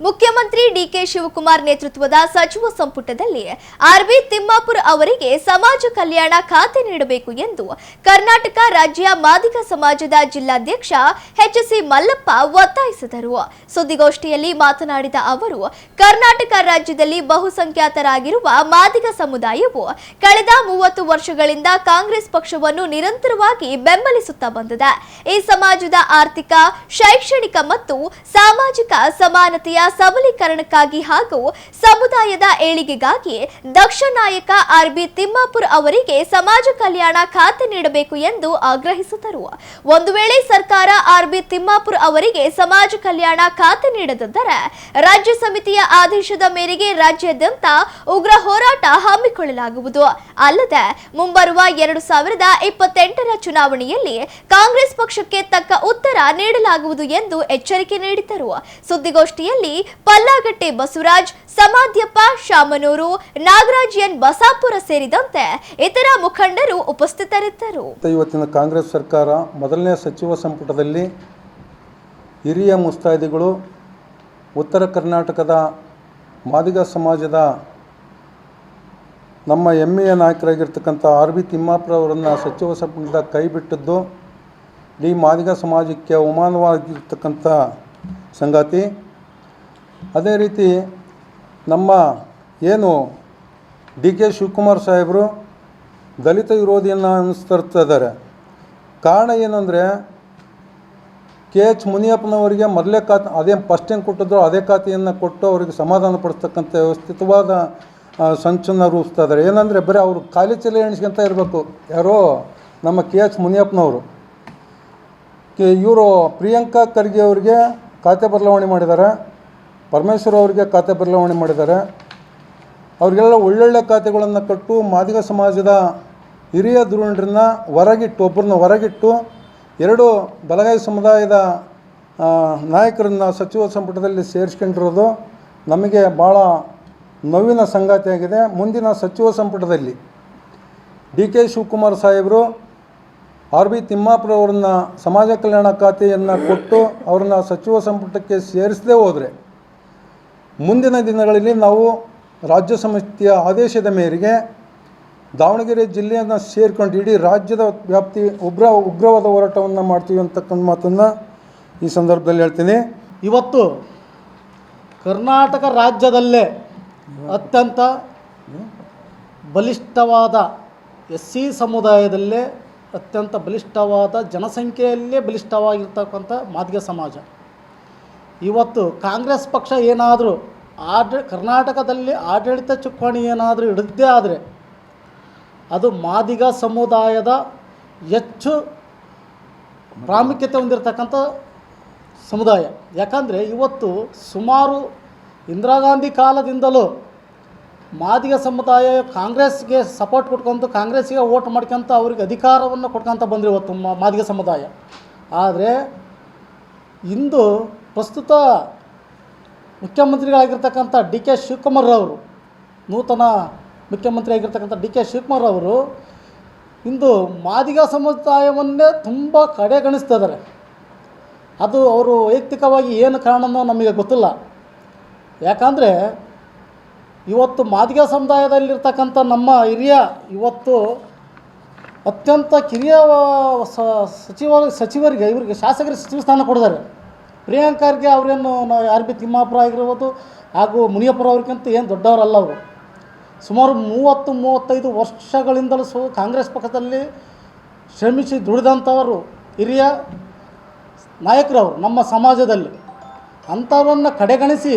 ಮುಖ್ಯಮಂತ್ರಿ ಡಿಕೆ ಶಿವಕುಮಾರ್ ನೇತೃತ್ವದ ಸಚಿವ ಸಂಪುಟದಲ್ಲಿ ಆರ್ಬಿ ತಿಮ್ಮಾಪುರ್ ಅವರಿಗೆ ಸಮಾಜ ಕಲ್ಯಾಣ ಖಾತೆ ನೀಡಬೇಕು ಎಂದು ಕರ್ನಾಟಕ ರಾಜ್ಯ ಮಾದಿಗ ಸಮಾಜದ ಜಿಲ್ಲಾಧ್ಯಕ್ಷ ಎಚ್.ಸಿ. ಮಲ್ಲಪ್ಪ ಒತ್ತಾಯಿಸಿದರು. ಸುದ್ದಿಗೋಷ್ಠಿಯಲ್ಲಿ ಮಾತನಾಡಿದ ಅವರು, ಕರ್ನಾಟಕ ರಾಜ್ಯದಲ್ಲಿ ಬಹುಸಂಖ್ಯಾತರಾಗಿರುವ ಮಾದಿಗ ಸಮುದಾಯವು ಕಳೆದ 30 ವರ್ಷಗಳಿಂದ ಕಾಂಗ್ರೆಸ್ ಪಕ್ಷವನ್ನು ನಿರಂತರವಾಗಿ ಬೆಂಬಲಿಸುತ್ತಾ ಬಂದಿದೆ. ಈ ಸಮಾಜದ ಆರ್ಥಿಕ, ಶೈಕ್ಷಣಿಕ ಮತ್ತು ಸಾಮಾಜಿಕ ಸಮಾನತೆಯ ಸಬಲೀಕರಣಕ್ಕಾಗಿ ಹಾಗೂ ಸಮುದಾಯದ ಏಳಿಗೆಗಾಗಿ ದಕ್ಷ ನಾಯಕ ಆರ್ಬಿ ತಿಮ್ಮಾಪುರ್ ಅವರಿಗೆ ಸಮಾಜ ಕಲ್ಯಾಣ ಖಾತೆ ನೀಡಬೇಕು ಎಂದು ಆಗ್ರಹಿಸಿದರು. ಒಂದು ವೇಳೆ ಸರ್ಕಾರ ಆರ್ಬಿ ತಿಮ್ಮಾಪುರ್ ಅವರಿಗೆ ಸಮಾಜ ಕಲ್ಯಾಣ ಖಾತೆ ನೀಡದಿದ್ದರೆ ರಾಜ್ಯ ಸಮಿತಿಯ ಆದೇಶದ ಮೇರೆಗೆ ರಾಜ್ಯಾದ್ಯಂತ ಉಗ್ರ ಹೋರಾಟ ಹಮ್ಮಿಕೊಳ್ಳಲಾಗುವುದು. ಅಲ್ಲದೆ ಮುಂಬರುವ 2028ರ ಚುನಾವಣೆಯಲ್ಲಿ ಕಾಂಗ್ರೆಸ್ ಪಕ್ಷಕ್ಕೆ ತಕ್ಕ ಉತ್ತರ ನೀಡಲಾಗುವುದು ಎಂದು ಎಚ್ಚರಿಕೆ ನೀಡಿದರು. ಸುದ್ದಿಗೋಷ್ಠಿಯಲ್ಲಿ ಪಲ್ಲಾಗಟ್ಟೆ ಬಸವರಾಜ್, ಸಮಾಧ್ಯಪ್ಪ ಶಾಮನೂರು, ನಾಗರಾಜ್ ಎನ್ ಬಸಾಪುರ ಸೇರಿದಂತೆ ಇತರ ಮುಖಂಡರು ಉಪಸ್ಥಿತರಿದ್ದರು. ಇವತ್ತಿನ ಕಾಂಗ್ರೆಸ್ ಸರ್ಕಾರ ಮೊದಲನೇ ಸಚಿವ ಸಂಪುಟದಲ್ಲಿ ಹಿರಿಯ ಮುಸ್ತೈದಿಗಳು, ಉತ್ತರ ಕರ್ನಾಟಕದ ಮಾದಿಗ ಸಮಾಜದ ನಮ್ಮ ಹೆಮ್ಮೆಯ ನಾಯಕರಾಗಿರ್ತಕ್ಕಂಥ ಆರ್ಬಿ ತಿಮ್ಮಾಪುರ ಅವರನ್ನು ಸಚಿವ ಸಂಪುಟದ ಕೈ ಬಿಟ್ಟದ್ದು ಈ ಮಾದಿಗ ಸಮಾಜಕ್ಕೆ ಅವಮಾನವಾಗಿರ್ತಕ್ಕಂಥ ಸಂಗತಿ. ಅದೇ ರೀತಿ ನಮ್ಮ ಏನು ಡಿ.ಕೆ. ಶಿವಕುಮಾರ್ ಸಾಹೇಬರು ದಲಿತ ವಿರೋಧಿಯನ್ನು ಅನುಸರಿಸ್ತಾ ಇದ್ದಾರೆ. ಕಾರಣ ಏನಂದರೆ ಕೆ.ಎಚ್. ಮುನಿಯಪ್ಪನವರಿಗೆ ಮೊದಲೇ ಖಾತೆ ಅದೇ ಫಸ್ಟ್ ಏನು ಕೊಟ್ಟಿದ್ರು ಅದೇ ಖಾತೆಯನ್ನು ಕೊಟ್ಟು ಅವರಿಗೆ ಸಮಾಧಾನ ಪಡಿಸ್ತಕ್ಕಂಥ ವ್ಯವಸ್ಥಿತವಾದ ಸಂಚನ್ನು ರೂಪಿಸ್ತಾ ಇದ್ದಾರೆ. ಏನಂದರೆ ಬರೀ ಅವರು ಖಾಲಿ ಚೀಲ ಎಣಿಸ್ಕೊಂತ ಇರಬೇಕು. ಯಾರೋ ನಮ್ಮ ಕೆ.ಎಚ್. ಮುನಿಯಪ್ಪನವರು ಇವರು ಪ್ರಿಯಾಂಕಾ ಖರ್ಗೆ ಅವರಿಗೆ ಖಾತೆ ಬದಲಾವಣೆ ಮಾಡಿದ್ದಾರೆ, ಪರಮೇಶ್ವರ್ ಅವರಿಗೆ ಖಾತೆ ಬದಲಾವಣೆ ಮಾಡಿದ್ದಾರೆ. ಅವರಿಗೆಲ್ಲ ಒಳ್ಳೊಳ್ಳೆ ಖಾತೆಗಳನ್ನು ಕೊಟ್ಟು ಮಾದಿಗ ಸಮಾಜದ ಹಿರಿಯ ಧುರೀಣರನ್ನ ಒಬ್ಬರನ್ನ ಹೊರಗಿಟ್ಟು 2 ಬಲಗೈ ಸಮುದಾಯದ ನಾಯಕರನ್ನು ಸಚಿವ ಸಂಪುಟದಲ್ಲಿ ಸೇರಿಸ್ಕೊಂಡಿರೋದು ನಮಗೆ ಭಾಳ ನೋವಿನ ಸಂಗತಿಯಾಗಿದೆ. ಮುಂದಿನ ಸಚಿವ ಸಂಪುಟದಲ್ಲಿ ಡಿ.ಕೆ. ಶಿವಕುಮಾರ್ ಸಾಹೇಬರು ಆರ್ಬಿ ತಿಮ್ಮಾಪುರ ಅವರನ್ನು ಸಮಾಜ ಕಲ್ಯಾಣ ಖಾತೆಯನ್ನು ಕೊಟ್ಟು ಅವರನ್ನು ಸಚಿವ ಸಂಪುಟಕ್ಕೆ ಸೇರಿಸದೇ ಹೋದರೆ ಮುಂದಿನ ದಿನಗಳಲ್ಲಿ ನಾವು ರಾಜ್ಯ ಸಮಿತಿಯ ಆದೇಶದ ಮೇರೆಗೆ ದಾವಣಗೆರೆ ಜಿಲ್ಲೆಯನ್ನು ಸೇರಿಕೊಂಡು ಇಡೀ ರಾಜ್ಯದ ವ್ಯಾಪ್ತಿ ಉಗ್ರವಾದ ಹೋರಾಟವನ್ನು ಮಾಡ್ತೀವಿ ಅಂತಕ್ಕಂಥ ಮಾತನ್ನು ಈ ಸಂದರ್ಭದಲ್ಲಿ ಹೇಳ್ತೀನಿ. ಇವತ್ತು ಕರ್ನಾಟಕ ರಾಜ್ಯದಲ್ಲೇ ಅತ್ಯಂತ ಬಲಿಷ್ಠವಾದ SC ಸಮುದಾಯದಲ್ಲೇ ಅತ್ಯಂತ ಬಲಿಷ್ಠವಾದ ಜನಸಂಖ್ಯೆಯಲ್ಲೇ ಬಲಿಷ್ಠವಾಗಿರ್ತಕ್ಕಂಥ ಮಾದಿಗ ಸಮಾಜ. ಇವತ್ತು ಕಾಂಗ್ರೆಸ್ ಪಕ್ಷ ಏನಾದರೂ ಕರ್ನಾಟಕದಲ್ಲಿ ಆಡಳಿತ ಚುಕ್ಕಾಣಿ ಏನಾದರೂ ಹಿಡಿದೇ ಆದರೆ ಅದು ಮಾದಿಗ ಸಮುದಾಯದ ಹೆಚ್ಚು ಪ್ರಾಮುಖ್ಯತೆ ಹೊಂದಿರತಕ್ಕಂಥ ಸಮುದಾಯ. ಯಾಕಂದರೆ ಇವತ್ತು ಸುಮಾರು ಇಂದಿರಾ ಗಾಂಧಿ ಕಾಲದಿಂದಲೂ ಮಾದಿಗ ಸಮುದಾಯ ಕಾಂಗ್ರೆಸ್ಗೆ ಸಪೋರ್ಟ್ ಕೊಟ್ಕೊಂತ ಕಾಂಗ್ರೆಸ್ಸಿಗೆ ವೋಟ್ ಮಾಡ್ಕೊಂತ ಅವ್ರಿಗೆ ಅಧಿಕಾರವನ್ನು ಕೊಟ್ಕೊಂತ ಬಂದರು ಇವತ್ತು ಮಾದಿಗ ಸಮುದಾಯ. ಆದರೆ ಇಂದು ಪ್ರಸ್ತುತ ಮುಖ್ಯಮಂತ್ರಿಗಳಾಗಿರ್ತಕ್ಕಂಥ ಡಿ.ಕೆ. ಶಿವಕುಮಾರ್ ಅವರು, ನೂತನ ಮುಖ್ಯಮಂತ್ರಿ ಆಗಿರ್ತಕ್ಕಂಥ ಡಿ.ಕೆ. ಶಿವಕುಮಾರ್ ಅವರು ಇಂದು ಮಾದಿಗ ಸಮುದಾಯವನ್ನೇ ತುಂಬ ಕಡೆಗಣಿಸ್ತಾ ಇದ್ದಾರೆ. ಅದು ಅವರು ವೈಯಕ್ತಿಕವಾಗಿ ಏನು ಕಾರಣನೋ ನಮಗೆ ಗೊತ್ತಿಲ್ಲ. ಯಾಕಂದರೆ ಇವತ್ತು ಮಾದಿಗ ಸಮುದಾಯದಲ್ಲಿರ್ತಕ್ಕಂಥ ನಮ್ಮ ಹಿರಿಯ ಇವತ್ತು ಅತ್ಯಂತ ಕಿರಿಯ ಸಚಿವರಿಗೆ ಇವರಿಗೆ ಶಾಸಕರಿಗೆ ಸಚಿವ ಸ್ಥಾನ ಕೊಡಿದ್ದಾರೆ. ಪ್ರಿಯಾಂಕರ್ಗೆ ಅವರೇನು ಆರ್ಬಿ ತಿಮ್ಮಾಪುರ ಆಗಿರ್ಬೋದು ಹಾಗೂ ಮುನಿಯಪ್ಪರ ಅವ್ರಿಗಿಂತ ಏನು ದೊಡ್ಡವರಲ್ಲ. ಅವರು ಸುಮಾರು 30-35 ವರ್ಷಗಳಿಂದಲೂ ಕಾಂಗ್ರೆಸ್ ಪಕ್ಷದಲ್ಲಿ ಶ್ರಮಿಸಿ ದುಡಿದಂಥವರು ಹಿರಿಯ ನಾಯಕರವರು ನಮ್ಮ ಸಮಾಜದಲ್ಲಿ. ಅಂಥವರನ್ನು ಕಡೆಗಣಿಸಿ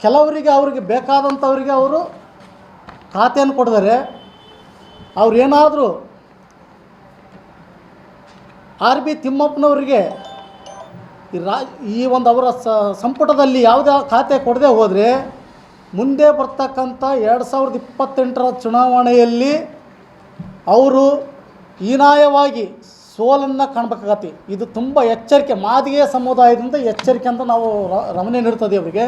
ಕೆಲವರಿಗೆ ಅವರಿಗೆ ಬೇಕಾದಂಥವರಿಗೆ ಅವರು ಖಾತೆಯನ್ನು ಕೊಡಿದರೆ ಅವ್ರೇನಾದರೂ ಆರ್ಬಿ ತಿಮ್ಮಪ್ಪನವರಿಗೆ ಈ ಒಂದು ಅವರ ಸಂಪುಟದಲ್ಲಿ ಯಾವುದೇ ಖಾತೆ ಕೊಡದೆ ಹೋದರೆ ಮುಂದೆ ಬರ್ತಕ್ಕಂಥ 2028ರ ಚುನಾವಣೆಯಲ್ಲಿ ಅವರು ಹೀನಾಯವಾಗಿ ಸೋಲನ್ನು ಕಾಣಬೇಕಾಗತ್ತೆ. ಇದು ತುಂಬ ಎಚ್ಚರಿಕೆ, ಮಾದಿಗೆ ಸಮುದಾಯದಿಂದ ಎಚ್ಚರಿಕೆ ಅಂತ ನಾವು ರಮಣೆ ನೀಡ್ತದೆ ಅವರಿಗೆ.